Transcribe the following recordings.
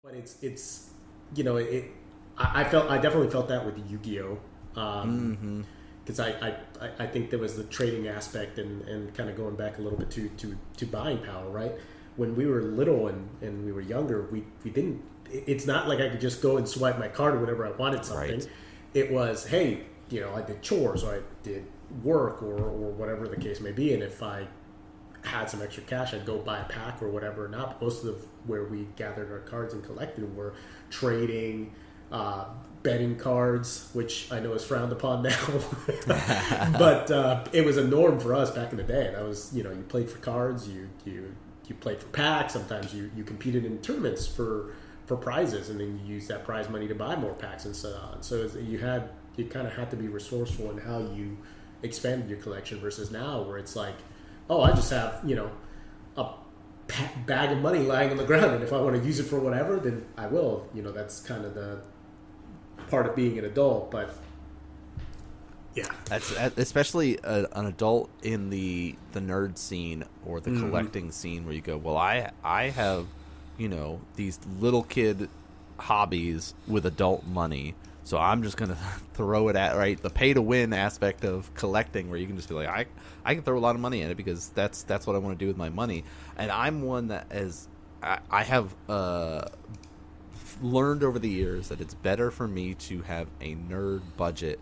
But it's I definitely felt that with Yu-Gi-Oh. Mm-hmm. Because I think there was the trading aspect and kind of going back a little bit to buying power, right? When we were little and we were younger, we didn't. It's not like I could just go and swipe my card whenever I wanted something. Right. It was, hey, I did chores or I did work or whatever the case may be, and if I had some extra cash, I'd go buy a pack or whatever. Not most of where we gathered our cards and collected were trading, uh, betting cards, which I know is frowned upon now, but it was a norm for us back in the day. That was, you played for cards, you played for packs. Sometimes you competed in tournaments for prizes, and then you used that prize money to buy more packs and so on. So you kind of had to be resourceful in how you expanded your collection versus now, where it's like, oh, I just have a bag of money lying on the ground, and if I want to use it for whatever, then I will. That's kind of the part of being an adult. But yeah, That's especially an adult in the nerd scene or the collecting scene where you go, well, I have, these little kid hobbies with adult money. So I'm just gonna throw it at right the pay to win aspect of collecting, where you can just be like, I can throw a lot of money at it because that's what I want to do with my money. And I'm one that I have learned over the years that it's better for me to have a nerd budget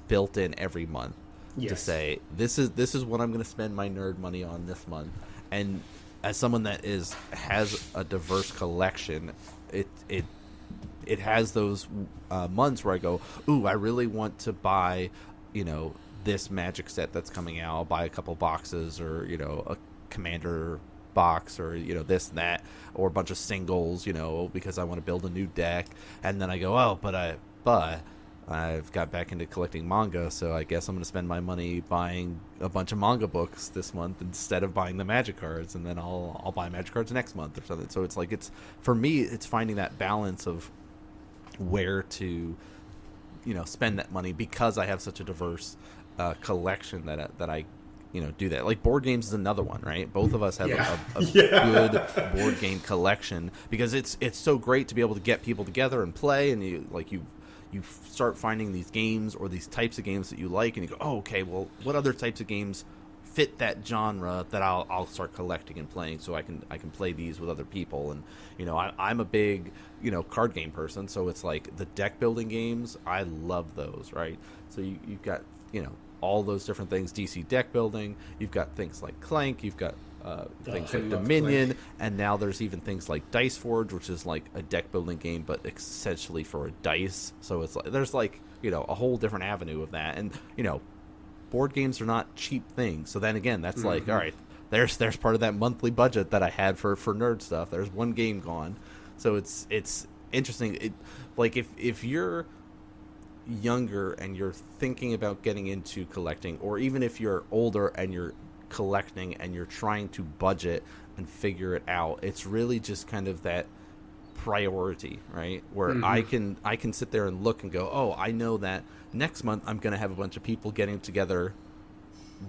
built in every month to yes, say this is what I'm going to spend my nerd money on this month. And as someone that has a diverse collection, it has those months where I go, ooh, I really want to buy, this magic set that's coming out. I'll buy a couple boxes, or a commander box, or this and that, or a bunch of singles, because I want to build a new deck. And then I go, oh, but I've got back into collecting manga, so I guess I'm going to spend my money buying a bunch of manga books this month instead of buying the magic cards, and then I'll buy magic cards next month or something. So it's like, it's for me, it's finding that balance of where to spend that money, because I have such a diverse collection that I do that. Like board games is another one, right? Both of us have yeah, a yeah, good board game collection, because it's so great to be able to get people together and play, and you start finding these games or these types of games that you like, and you go, oh, okay, well, what other types of games fit that genre that I'll start collecting and playing, so I can play these with other people. And I'm a big card game person, so it's like the deck building games, I love those, right? So you've got all those different things, DC deck building, you've got things like Clank, you've got things I like love Dominion, Clank. and now there's even things like Dice Forge, which is like a deck building game, but essentially for a dice. So it's like there's like a whole different avenue of that, and board games are not cheap things. So then again, that's like, all right, there's part of that monthly budget that I had for nerd stuff. There's one game gone. So it's interesting. Like if you're younger and you're thinking about getting into collecting, or even if you're older and you're collecting and you're trying to budget and figure it out, it's really just kind of that priority, right? Where I can sit there and look and go, oh, I know that next month I'm going to have a bunch of people getting together.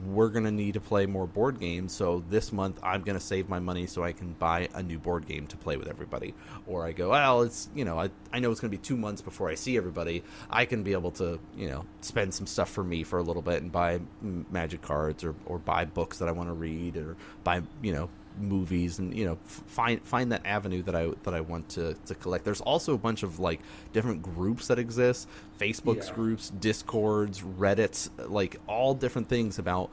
We're going to need to play more board games, so this month I'm going to save my money so I can buy a new board game to play with everybody. Or I go, well, it's I know it's going to be 2 months before I see everybody. I can be able to spend some stuff for me for a little bit and buy magic cards, or buy books that I want to read, or buy movies, and find that avenue that I want to collect. There's also a bunch of like different groups that exist, Facebook's Yeah. groups, Discords, Reddits, like all different things about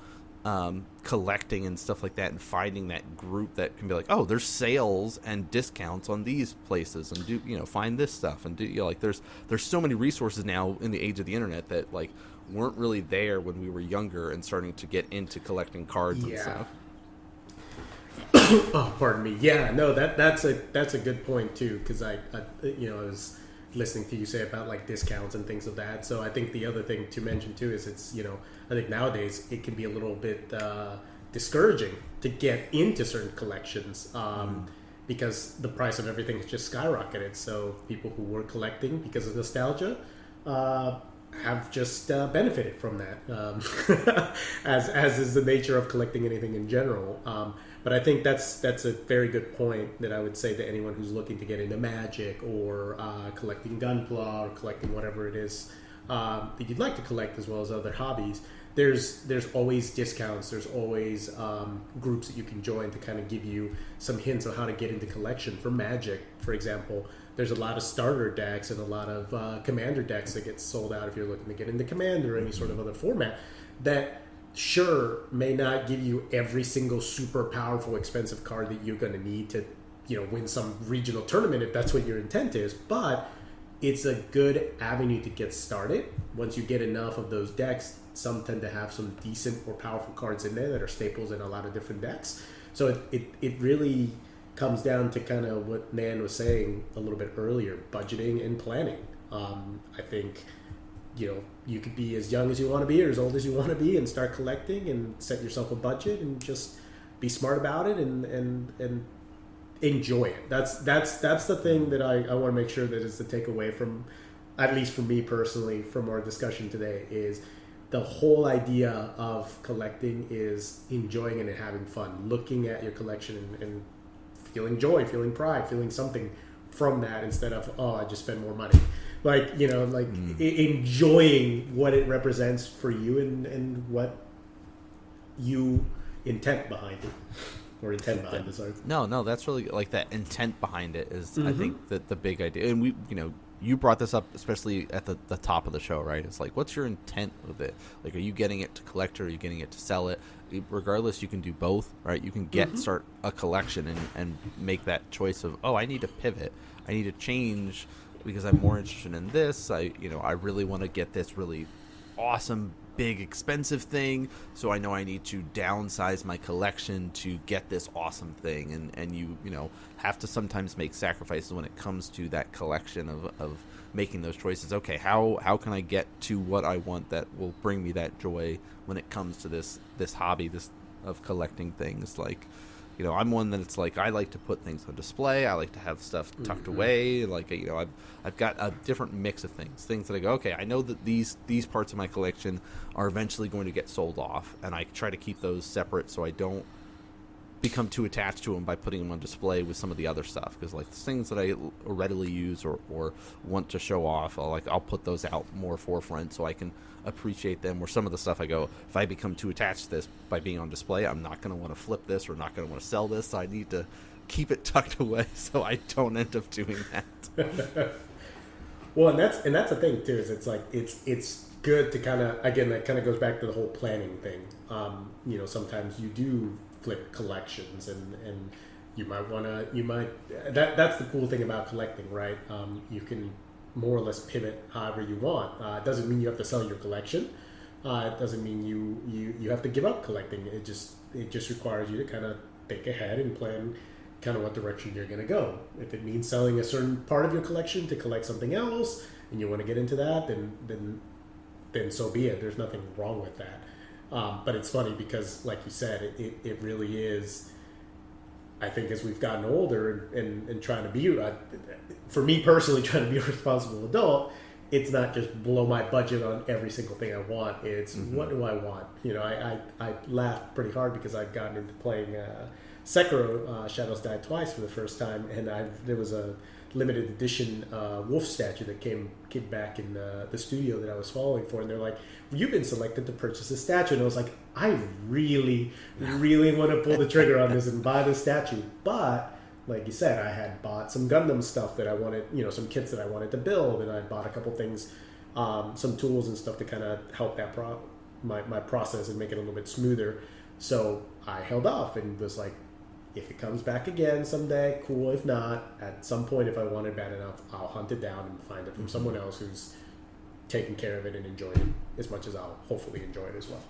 collecting and stuff like that, and finding that group that can be like, oh, there's sales and discounts on these places, and do find this stuff, and do like there's so many resources now in the age of the internet that like weren't really there when we were younger and starting to get into collecting cards and Yeah. stuff. Oh, pardon me. Yeah, no, that's a good point too, because I was listening to you say about like discounts and things of that. So I think the other thing to mention too is I think nowadays it can be a little bit discouraging to get into certain collections, because the price of everything has just skyrocketed. So people who were collecting because of nostalgia uh, have just benefited from that, as is the nature of collecting anything in general. But I think that's a very good point that I would say to anyone who's looking to get into Magic or collecting Gunpla or collecting whatever it is that you'd like to collect, as well as other hobbies. There's always discounts. There's always groups that you can join to kind of give you some hints on how to get into collection. For Magic, for example, there's a lot of starter decks and a lot of commander decks that get sold out if you're looking to get into Commander or any sort of other format that sure may not give you every single super powerful expensive card that you're going to need to win some regional tournament if that's what your intent is, but it's a good avenue to get started. Once you get enough of those decks, some tend to have some decent or powerful cards in there that are staples in a lot of different decks. So it really comes down to kind of what Nan was saying a little bit earlier, budgeting and planning. I think you could be as young as you want to be or as old as you want to be and start collecting and set yourself a budget and just be smart about it and enjoy it. That's the thing that I want to make sure that is the takeaway from, at least for me personally, from our discussion today, is the whole idea of collecting is enjoying it and having fun, looking at your collection and feeling joy, feeling pride, feeling something from that instead of, oh, I just spend more money. Enjoying what it represents for you and what you intend behind it. Or intent behind it, sorry. No, that's really, like, that intent behind it is, I think, the big idea. And you brought this up, especially at the top of the show, right? It's like, what's your intent with it? Like, are you getting it to collect or are you getting it to sell it? Regardless, you can do both, right? You can start a collection and make that choice of, oh, I need to pivot. I need to change because I'm more interested in this. I really want to get this really awesome, big, expensive thing, so I know I need to downsize my collection to get this awesome thing. And you have to sometimes make sacrifices when it comes to that collection of making those choices. Okay, how can I get to what I want that will bring me that joy when it comes to this hobby, this of collecting things? Like, I'm one that it's like I like to put things on display. I like to have stuff tucked away. Like, I've got a different mix of things that I go, okay, I know that these parts of my collection are eventually going to get sold off, and I try to keep those separate so I don't become too attached to them by putting them on display with some of the other stuff. Because, like, the things that I readily use or want to show off, I'll put those out more forefront so I can appreciate them. Or some of the stuff I go, if I become too attached to this by being on display, I'm not going to want to flip this or not going to want to sell this, so I need to keep it tucked away so I don't end up doing that. Well, and that's the thing too, is it's like it's good to kind of, again, that kind of goes back to the whole planning thing. Sometimes you do flip collections and that's the cool thing about collecting, right? You can more or less pivot however you want. It doesn't mean you have to sell your collection. It doesn't mean you have to give up collecting. It just requires you to kind of think ahead and plan kind of what direction you're going to go. If it means selling a certain part of your collection to collect something else and you want to get into that, then so be it. There's nothing wrong with that. But it's funny because, like you said, it really is, I think, as we've gotten older and trying to be, for me personally, trying to be a responsible adult, it's not just blow my budget on every single thing I want. It's what do I want? I laughed pretty hard because I've gotten into playing Sekiro, Shadows Die Twice for the first time, and there was a limited edition wolf statue that came back in the studio that I was following for, and they're like, you've been selected to purchase a statue. And I was like, I really, really want to pull the trigger on this and buy this statue. But like you said, I had bought some Gundam stuff that I wanted, some kits that I wanted to build, and I bought a couple things, some tools and stuff to kind of help that my process and make it a little bit smoother. So I held off and was like, if it comes back again someday, cool. If not, at some point, if I want it bad enough, I'll hunt it down and find it from someone else who's taking care of it and enjoying it as much as I'll hopefully enjoy it as well.